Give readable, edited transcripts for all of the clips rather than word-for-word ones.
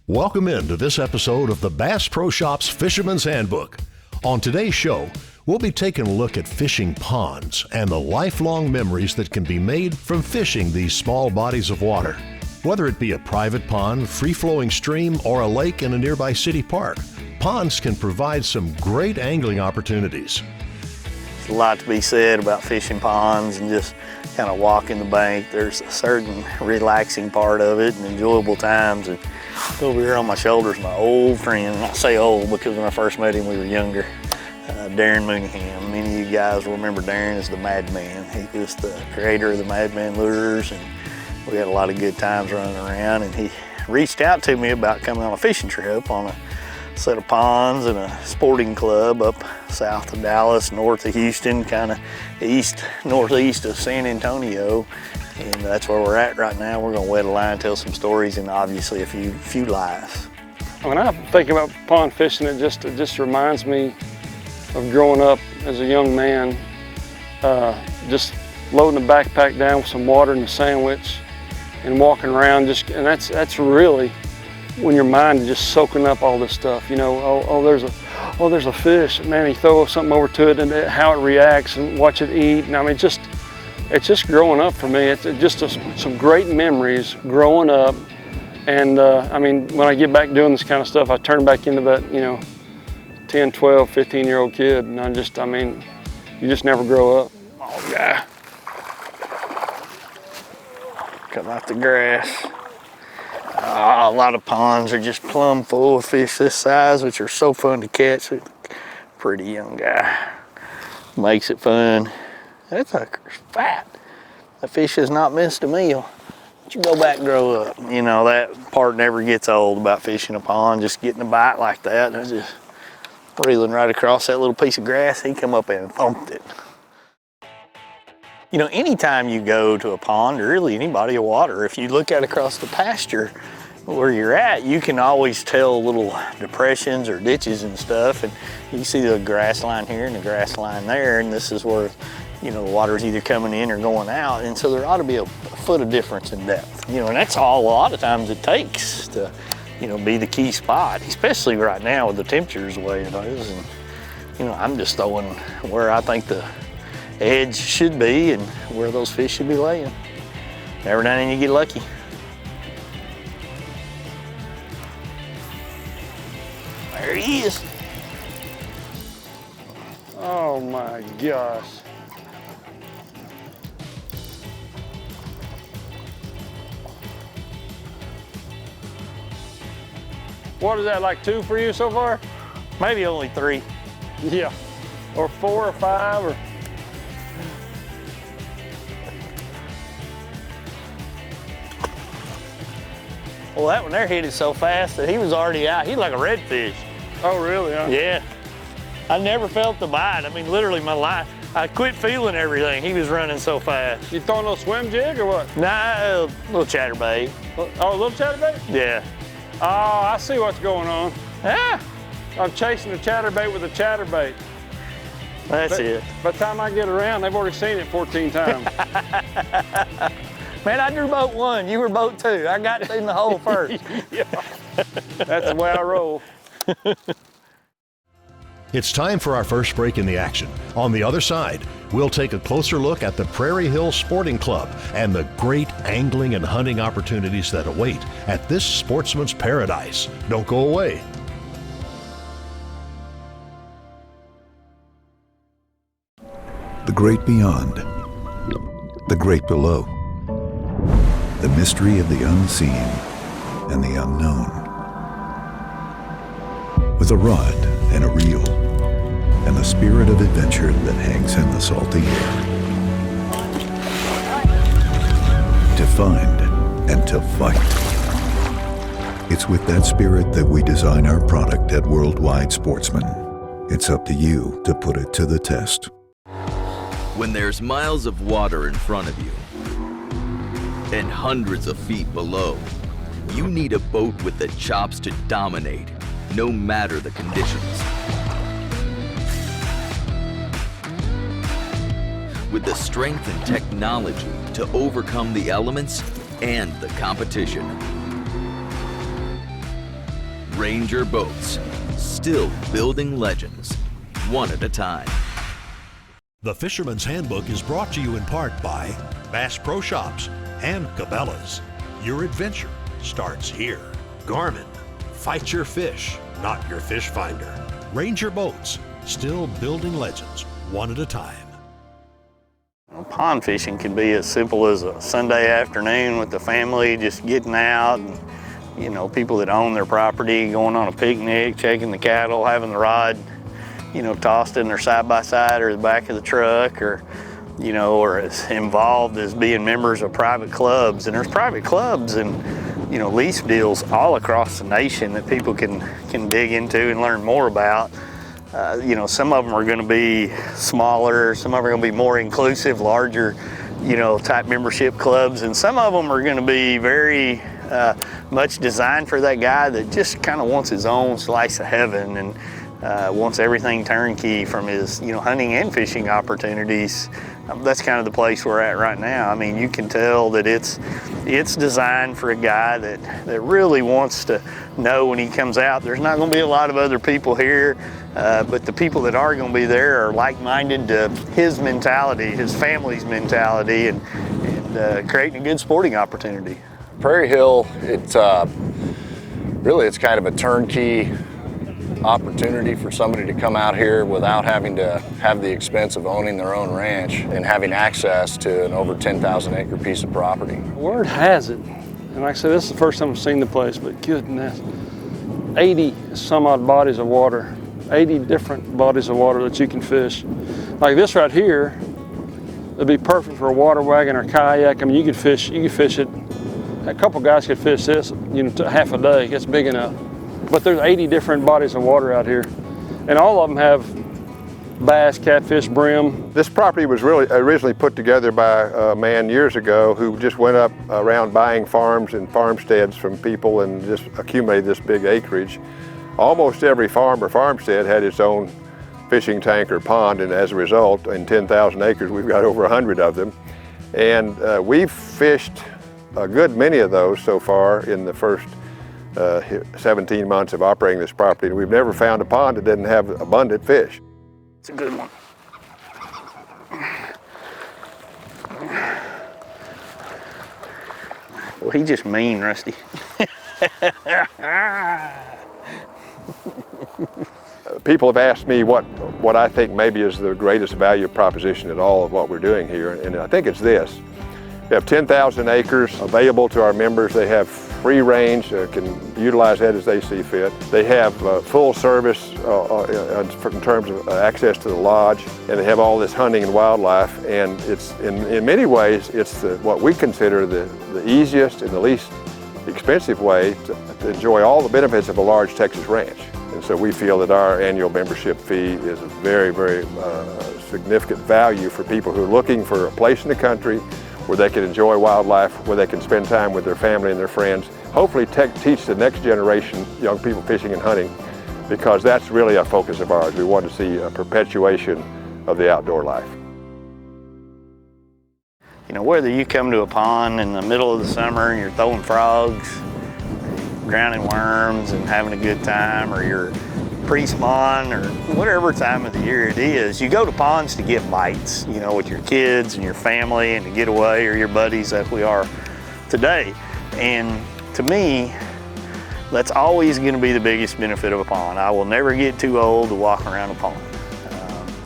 Welcome into this episode of the Bass Pro Shop's Fisherman's Handbook. On today's show, we'll be taking a look at fishing ponds and the lifelong memories that can be made from fishing these small bodies of water. Whether it be a private pond, free-flowing stream, or a lake in a nearby city park, ponds can provide some great angling opportunities. There's a lot to be said about fishing ponds and just kind of walking the bank. There's a certain relaxing part of it and enjoyable times. And over here on my shoulder is my old friend. And I say old because when I first met him we were younger. Darren Mooneyham. Many of you guys will remember Darren as the Madman. He was the creator of the Madman lures, and we had a lot of good times running around. And he reached out to me about coming on a fishing trip on a set of ponds and a sporting club up south of Dallas, north of Houston, kind of northeast of San Antonio. And that's where we're at right now. We're gonna wet a line, tell some stories, and obviously a few lives. When I think about pond fishing, it just reminds me of growing up as a young man, just loading the backpack down with some water and a sandwich and walking around, and that's really when your mind is just soaking up all this stuff. You know, there's a fish, man, you throw something over to it and how it reacts and watch it eat. And I mean, it's just growing up for me. It's just some great memories growing up. And I mean, when I get back doing this kind of stuff, I turn back into that, 10, 12, 15-year-old kid. And I mean, you just never grow up. Oh, yeah. Come out the grass. A lot of ponds are just plumb full of fish this size, which are so fun to catch. Pretty young guy. Makes it fun. That sucker's fat. The fish has not missed a meal. But you go back and grow up. You know, that part never gets old about fishing a pond, just getting a bite like that. That's just reeling right across that little piece of grass. He come up and thumped it. You know, anytime you go to a pond or really any body of water, if you look out across the pasture where you're at, you can always tell little depressions or ditches and stuff. And you see the grass line here and the grass line there, and this is where, the water's either coming in or going out. And so there ought to be a foot of difference in depth. And that's all a lot of times it takes to, be the key spot, especially right now with the temperatures the way it is. And, I'm just throwing where I think the edge should be and where those fish should be laying. Every now and then you get lucky. There he is. Oh my gosh. What is that, like 2 for you so far? Maybe only 3. Yeah, or 4 or 5 or. Well, that one there hit it so fast that he was already out. He's like a redfish. Oh, really? Huh? Yeah. I never felt the bite. I mean, literally my life. I quit feeling everything. He was running so fast. You throwing a little swim jig or what? Nah, a little chatterbait. Oh, a little chatterbait? Yeah. Oh, I see what's going on. Yeah. I'm chasing a chatterbait with a chatterbait. That's it. By the time I get around, they've already seen it 14 times. Man, I drew boat 1, you were boat 2. I got in the hole first. Yeah. That's the way I roll. It's time for our first break in the action. On the other side, we'll take a closer look at the Prairie Hill Sporting Club and the great angling and hunting opportunities that await at this sportsman's paradise. Don't go away. The great beyond, the great below, the mystery of the unseen and the unknown. With a rod and a reel, and the spirit of adventure that hangs in the salty air. To find and to fight. It's with that spirit that we design our product at Worldwide Sportsman. It's up to you to put it to the test. When there's miles of water in front of you and hundreds of feet below, you need a boat with the chops to dominate, no matter the conditions. With the strength and technology to overcome the elements and the competition. Ranger boats, still building legends, one at a time. The Fisherman's Handbook is brought to you in part by Bass Pro Shops and Cabela's. Your adventure starts here. Garmin, fight your fish, not your fish finder. Ranger boats, still building legends, one at a time. Pond fishing can be as simple as a Sunday afternoon with the family, just getting out and, you know, people that own their property, going on a picnic, checking the cattle, having the rod, you know, tossed in their side-by-side or the back of the truck, or, you know, or as involved as being members of private clubs. And there's private clubs and, you know, lease deals all across the nation that people can dig into and learn more about. You know, some of them are going to be smaller, some of them are going to be more inclusive, larger, you know, type membership clubs, and some of them are going to be very much designed for that guy that just kind of wants his own slice of heaven and wants everything turnkey from his, you know, hunting and fishing opportunities. That's kind of the place we're at right now. I mean, you can tell that it's designed for a guy that really wants to know when he comes out there's not going to be a lot of other people here, but the people that are going to be there are like-minded to his mentality, his family's mentality, and creating a good sporting opportunity. Prairie Hill, it's kind of a turnkey opportunity for somebody to come out here without having to have the expense of owning their own ranch and having access to an over 10,000 acre piece of property. Word has it, and like I said, this is the first time I've seen the place, but goodness, 80 some odd bodies of water, 80 different bodies of water that you can fish. Like this right here, it'd be perfect for a water wagon or kayak. I mean, you could fish it. A couple guys could fish this, you know, to half a day. It's big enough. But there's 80 different bodies of water out here, and all of them have bass, catfish, brim. This property was really originally put together by a man years ago who just went up around buying farms and farmsteads from people and just accumulated this big acreage. Almost every farm or farmstead had its own fishing tank or pond, and as a result, in 10,000 acres, we've got over 100 of them. And we've fished a good many of those so far in the first 17 months of operating this property. We've never found a pond that didn't have abundant fish. It's a good one. Well, he's just mean, Rusty. People have asked me what I think maybe is the greatest value proposition in all of what we're doing here, and I think it's this. We have 10,000 acres available to our members. They have free range, can utilize that as they see fit. They have full service in terms of access to the lodge, and they have all this hunting and wildlife, and it's in many ways it's what we consider the easiest and the least expensive way to enjoy all the benefits of a large Texas ranch. And so we feel that our annual membership fee is a very, very significant value for people who are looking for a place in the country where they can enjoy wildlife, where they can spend time with their family and their friends, hopefully teach the next generation young people fishing and hunting, because that's really a focus of ours. We want to see a perpetuation of the outdoor life. You know, whether you come to a pond in the middle of the summer and you're throwing frogs, drowning worms and having a good time, or you're pre-spawn or whatever time of the year it is, you go to ponds to get bites, you know, with your kids and your family and to get away, or your buddies as we are today. And to me, that's always going to be the biggest benefit of a pond. I will never get too old to walk around a pond.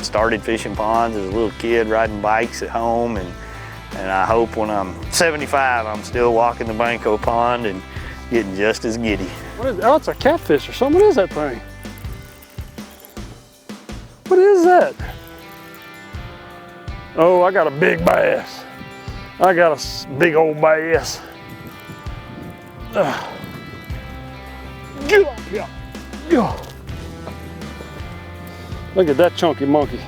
Started fishing ponds as a little kid, riding bikes at home, and I hope when I'm 75 I'm still walking the bank of a pond and getting just as giddy. What is, oh, it's a catfish or something. What is that thing? What is that? Oh, I got a big bass. I got a big old bass. Get up here. Go. Look at that chunky monkey.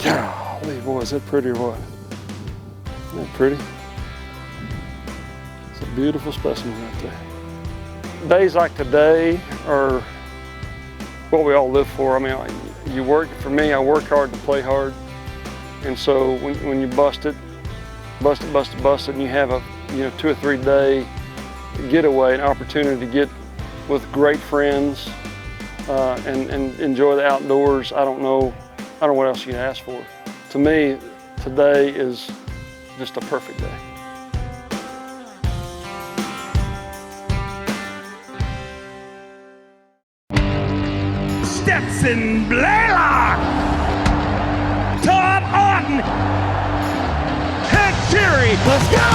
Golly, boy, is that pretty or what? Isn't that pretty? It's a beautiful specimen right there. Days like today are what we all live for. I mean, you work, for me, I work hard to play hard. And so when you bust it, busted, and you have a 2 or 3 day getaway, an opportunity to get with great friends and enjoy the outdoors. I don't know what else you can ask for. To me, today is just a perfect day. Stetson Blaylock, Todd Orton, Head Fury, let's go!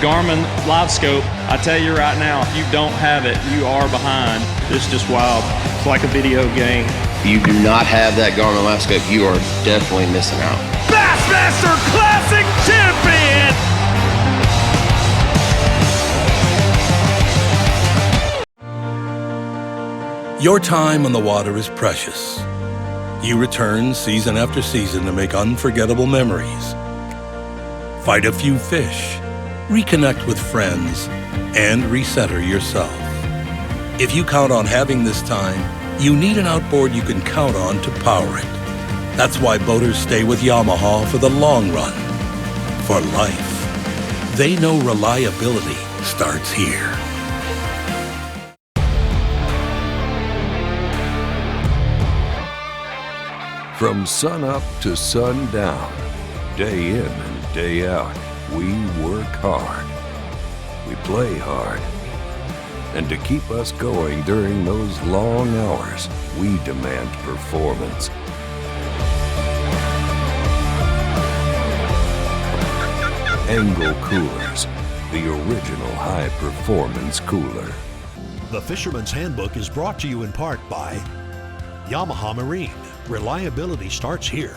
Garmin Live Scope, I tell you right now, if you don't have it, you are behind. It's just wild. It's like a video game. If you do not have that Garmin Live Scope, you are definitely missing out. Bassmaster Classic Champion! Your time on the water is precious. You return season after season to make unforgettable memories. Fight a few fish, reconnect with friends, and recenter yourself. If you count on having this time, you need an outboard you can count on to power it. That's why boaters stay with YAMAHA for the long run, for life. They know reliability starts here. From sun up to sundown, day in and day out, we work hard. We play hard. And to keep us going during those long hours, we demand performance. Angle Coolers, the original high-performance cooler. The Fisherman's Handbook is brought to you in part by YAMAHA Marine. Reliability starts here.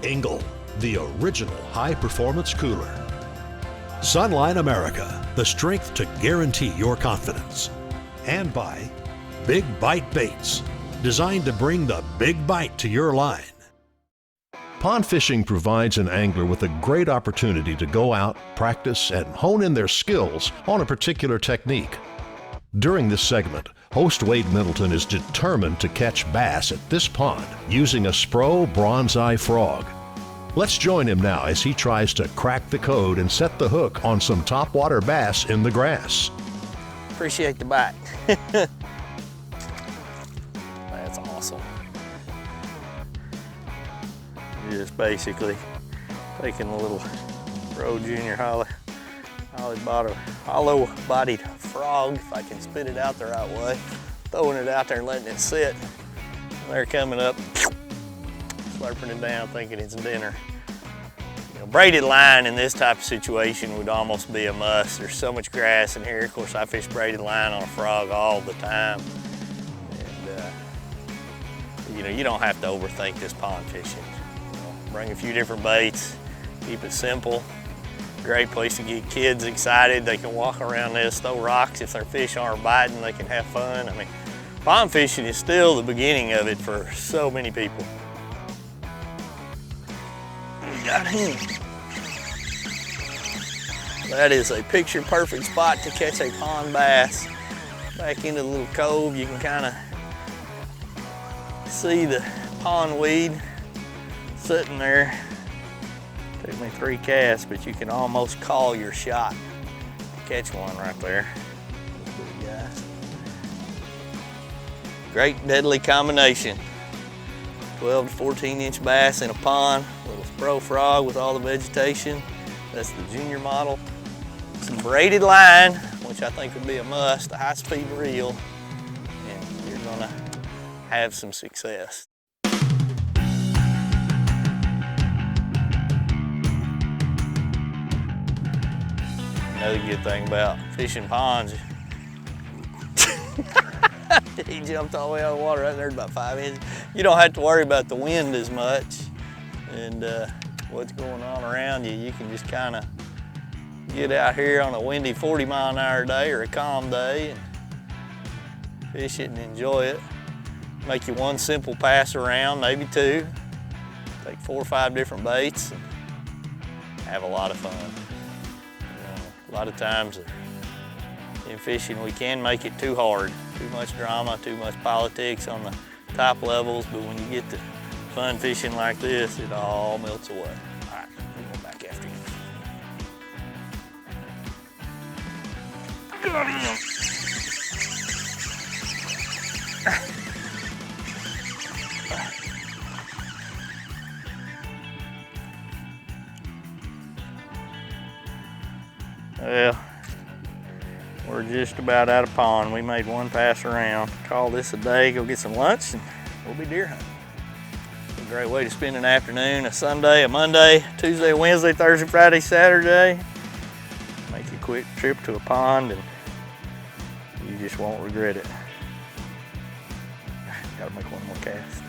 Engel, the original high-performance cooler. Sunline America, the strength to guarantee your confidence. And by Big Bite Baits, designed to bring the big bite to your line. Pond fishing provides an angler with a great opportunity to go out, practice, and hone in their skills on a particular technique. During this segment, host Wade Middleton is determined to catch bass at this pond using a SPRO bronze-eye frog. Let's join him now as he tries to crack the code and set the hook on some topwater bass in the grass. Appreciate the bite. That's awesome. You're just basically taking a little Pro Junior hollow-bodied frog, if I can spit it out the right way, throwing it out there and letting it sit. And they're coming up, slurping it down, thinking it's dinner. You know, braided line in this type of situation would almost be a must. There's so much grass in here. Of course, I fish braided line on a frog all the time. And, you know, you don't have to overthink this pond fishing. You know, bring a few different baits, keep it simple. Great place to get kids excited. They can walk around this, throw rocks. If their fish aren't biting, they can have fun. I mean, pond fishing is still the beginning of it for so many people. We got him. That is a picture-perfect spot to catch a pond bass. Back into the little cove, you can kind of see the pond weed sitting there. Took me 3 casts, but you can almost call your shot. Catch one right there. Good guys. Great deadly combination. 12 to 14 inch bass in a pond, little SPRO frog with all the vegetation. That's the junior model. Some braided line, which I think would be a must, a high-speed reel, and you're gonna have some success. Another good thing about fishing ponds, he jumped all the way out of the water right there, about 5 inches. You don't have to worry about the wind as much and what's going on around you. You can just kind of get out here on a windy 40-mile-an-hour day or a calm day and fish it and enjoy it. Make you one simple pass around, maybe 2. Take 4 or 5 different baits and have a lot of fun. A lot of times in fishing we can make it too hard, too much drama, too much politics on the top levels, but when you get to fun fishing like this, it all melts away. Got him. Well, we're just about out of pond. We made one pass around. Call this a day, go get some lunch, and we'll be deer hunting. A great way to spend an afternoon, a Sunday, a Monday, Tuesday, Wednesday, Thursday, Friday, Saturday. Make a quick trip to a pond and you just won't regret it. Gotta make one more cast.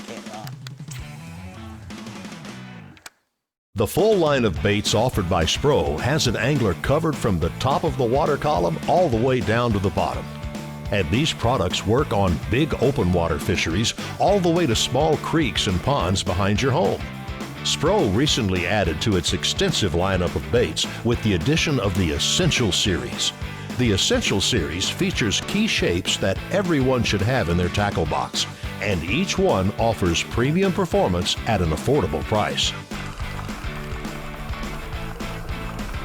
Can't not. The full line of baits offered by SPRO has an angler covered from the top of the water column all the way down to the bottom. And these products work on big open water fisheries all the way to small creeks and ponds behind your home. SPRO recently added to its extensive lineup of baits with the addition of the Essential Series. The Essential Series features key shapes that everyone should have in their tackle box, and each one offers premium performance at an affordable price.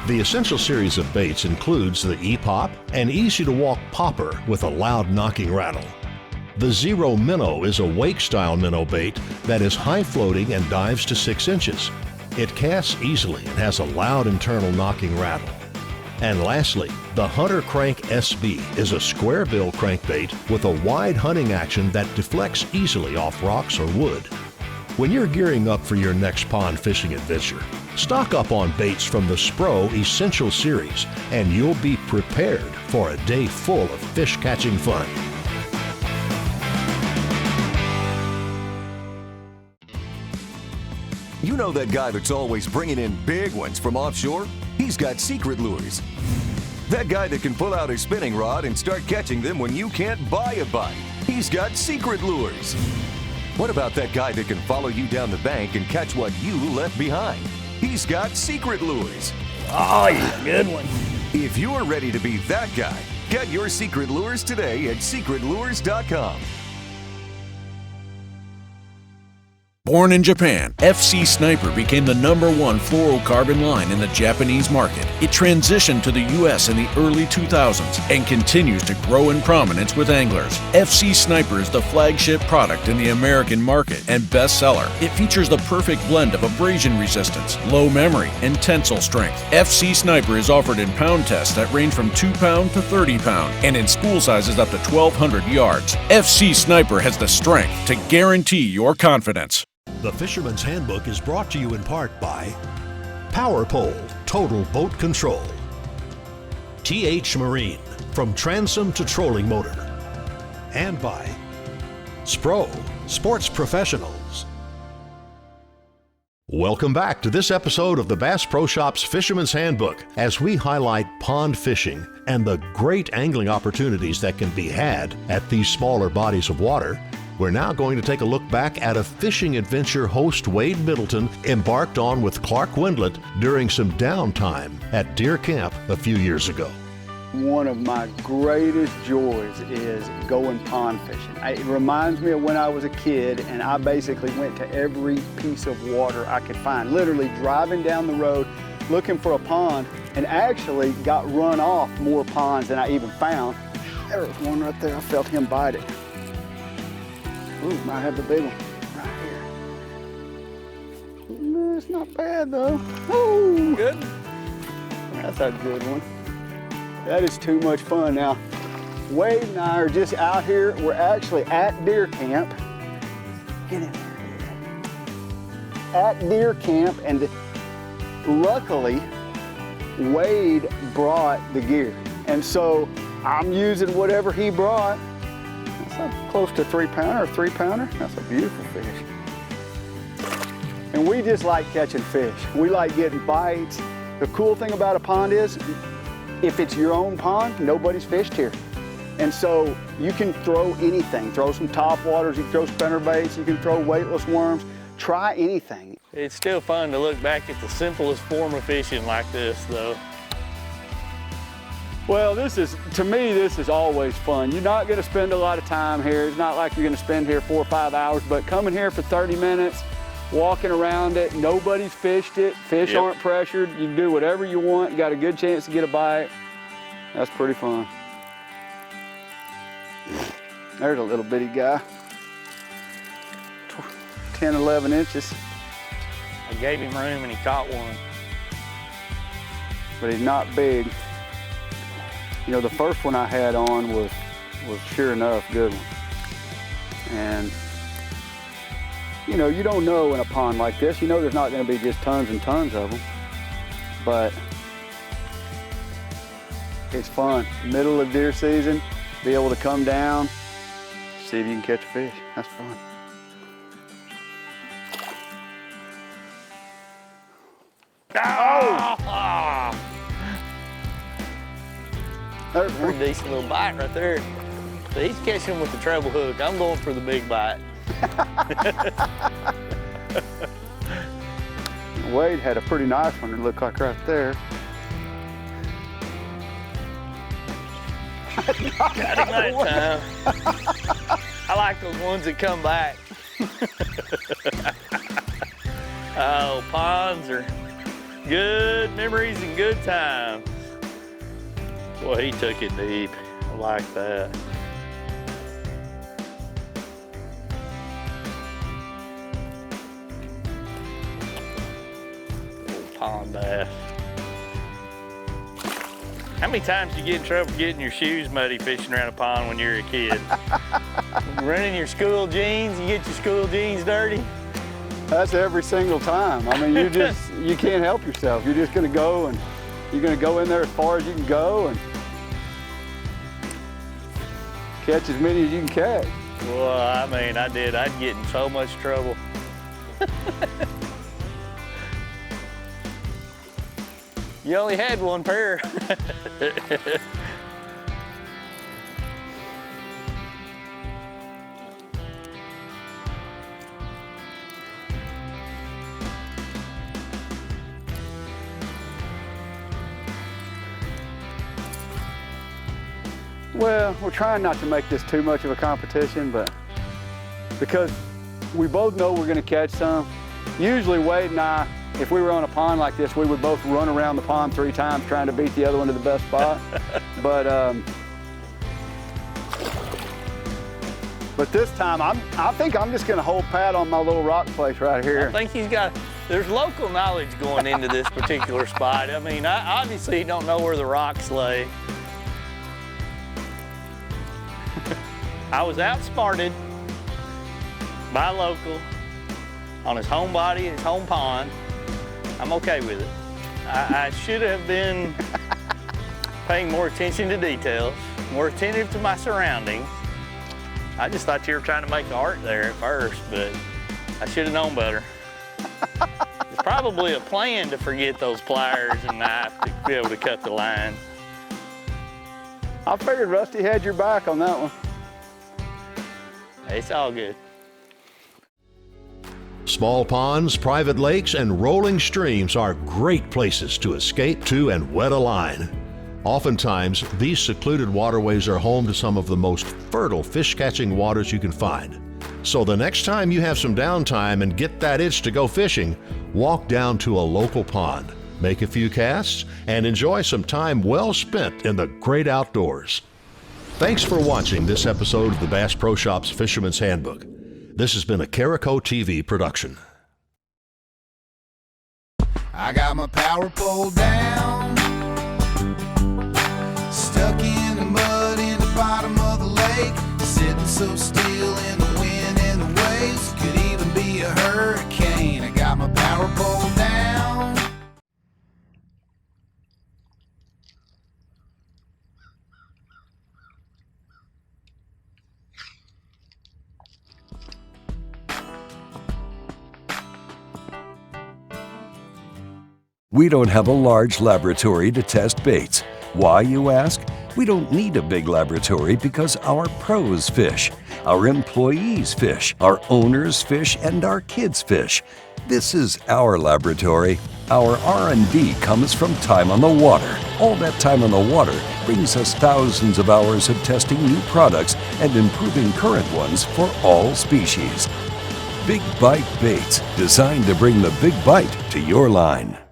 The Essential Series of baits includes the E-Pop, an easy-to-walk popper with a loud knocking rattle. The Zero Minnow is a wake-style minnow bait that is high-floating and dives to 6 inches. It casts easily and has a loud internal knocking rattle. And lastly, the Hunter Crank SB is a square bill crankbait with a wide hunting action that deflects easily off rocks or wood. When you're gearing up for your next pond fishing adventure, stock up on baits from the SPRO Essential Series and you'll be prepared for a day full of fish catching fun. You know that guy that's always bringing in big ones from offshore? He's got secret lures. That guy that can pull out his spinning rod and start catching them when you can't buy a bite. He's got secret lures. What about that guy that can follow you down the bank and catch what you left behind? He's got secret lures. Oh, yeah, good one. If you're ready to be that guy, get your secret lures today at secretlures.com. Born in Japan, FC Sniper became the #1 fluorocarbon line in the Japanese market. It transitioned to the U.S. in the early 2000s and continues to grow in prominence with anglers. FC Sniper is the flagship product in the American market and bestseller. It features the perfect blend of abrasion resistance, low memory, and tensile strength. FC Sniper is offered in pound tests that range from 2 pound to 30 pound and in spool sizes up to 1,200 yards. FC Sniper has the strength to guarantee your confidence. The Fisherman's Handbook is brought to you in part by Power Pole Total Boat Control, TH Marine, from transom to trolling motor, and by SPRO Sports Professionals. Welcome back to this episode of the Bass Pro Shop's Fisherman's Handbook as we highlight pond fishing and the great angling opportunities that can be had at these smaller bodies of water. We're now going to take a look back at a fishing adventure host Wade Middleton embarked on with Clark Wendlandt during some downtime at Deer Camp a few years ago. One of my greatest joys is going pond fishing. It reminds me of when I was a kid and I basically went to every piece of water I could find, literally driving down the road looking for a pond, and actually got run off more ponds than I even found. There was one right there, I felt him bite it. Ooh, might have the big one right here. It's not bad though. Ooh, good. That's a good one. That is too much fun. Now, Wade and I are just out here. We're actually at Deer Camp. Get in there. At Deer Camp, and luckily, Wade brought the gear. And so I'm using whatever he brought. Close to 3-pounder or 3-pounder. That's a beautiful fish. And we just like catching fish. We like getting bites. The cool thing about a pond is, if it's your own pond, nobody's fished here. And so you can throw anything. Throw some top waters, you can throw spinnerbaits, you can throw weightless worms. Try anything. It's still fun to look back at the simplest form of fishing like this though. Well, to me, this is always fun. You're not gonna spend a lot of time here. It's not like you're gonna spend here 4 or 5 hours, but coming here for 30 minutes, walking around it. Nobody's fished it. Fish aren't pressured. You can do whatever you want. You got a good chance to get a bite. That's pretty fun. There's a little bitty guy. 10, 11 inches. I gave him room and he caught one. But he's not big. You know, the first one I had on was sure enough good one. And you know, you don't know in a pond like this. You know there's not going to be just tons and tons of them. But it's fun. Middle of deer season, be able to come down, see if you can catch a fish. That's fun. Oh! That's a pretty decent little bite right there. So he's catching him with the treble hook. I'm going for the big bite. Wade had a pretty nice one, it looked like right there. Got him that time. I like those ones that come back. Oh, ponds are good memories and good times. Boy, he took it deep. I like that. Pond bass. How many times do you get in trouble getting your shoes muddy fishing around a pond when you're a kid? Running your school jeans, you get your school jeans dirty? That's every single time. I mean, you can't help yourself. You're just gonna go and you're gonna go in there as far as you can go and catch as many as you can catch. Well, I mean, I'd get in so much trouble. You only had one pair. Well, we're trying not to make this too much of a competition, but because we both know we're gonna catch some. Usually Wade and I, if we were on a pond like this, we would both run around the pond 3 times trying to beat the other one to the best spot. But this time, I think I'm just gonna hold pat on my little rock place right here. I think there's local knowledge going into this particular spot. I mean, obviously you don't know where the rocks lay. I was outsmarted by a local on his home body, his home pond. I'm okay with it. I should have been paying more attention to details, more attentive to my surroundings. I just thought you were trying to make art there at first, but I should have known better. It's probably a plan to forget those pliers and knife to be able to cut the line. I figured Rusty had your back on that one. It's all good. Small ponds, private lakes, and rolling streams are great places to escape to and wet a line. Oftentimes, these secluded waterways are home to some of the most fertile fish-catching waters you can find. So the next time you have some downtime and get that itch to go fishing, walk down to a local pond, make a few casts, and enjoy some time well spent in the great outdoors. Thanks for watching this episode of the Bass Pro Shops Fisherman's Handbook. This has been a Carico TV production. I got my power pole down, stuck in the mud in the bottom of the lake, sitting so still in the wind and the waves, could even be a hurricane. I got my power pole down. We don't have a large laboratory to test baits. Why, you ask? We don't need a big laboratory because our pros fish, our employees fish, our owners fish, and our kids fish. This is our laboratory. Our R&D comes from time on the water. All that time on the water brings us thousands of hours of testing new products and improving current ones for all species. Big Bite Baits, designed to bring the big bite to your line.